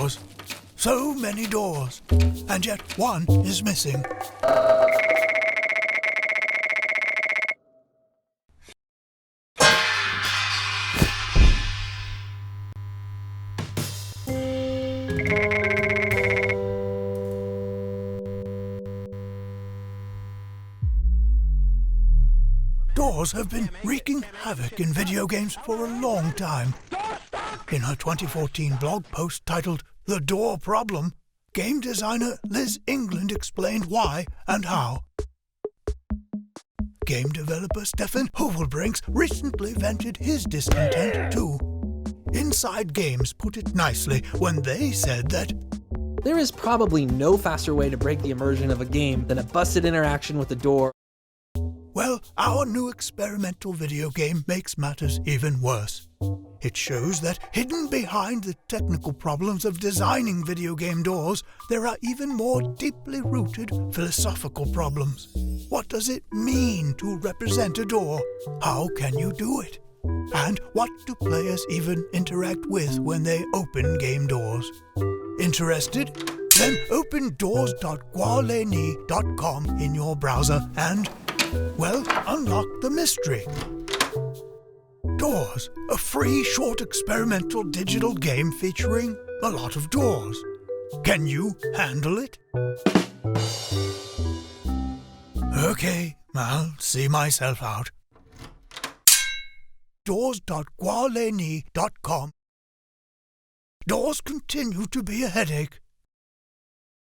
doors. So many doors, and yet one is missing. Doors have been wreaking havoc in video games for a long time. In her 2014 blog post titled The Door Problem, game designer Liz England explained why and how. Game developer Stefan Hovelbrinks recently vented his discontent too. Inside Games put it nicely when they said that there is probably no faster way to break the immersion of a game than a busted interaction with the door. Well, our new experimental video game makes matters even worse. It shows that hidden behind the technical problems of designing video game doors, there are even more deeply rooted philosophical problems. What does it mean to represent a door? How can you do it? And what do players even interact with when they open game doors? Interested? Then open doors.gualeni.com in your browser and, well, unlock the mystery. Doors, a free short experimental digital game featuring a lot of doors. Can you handle it? Okay, I'll see myself out. Doors.gualeni.com. Doors continue to be a headache.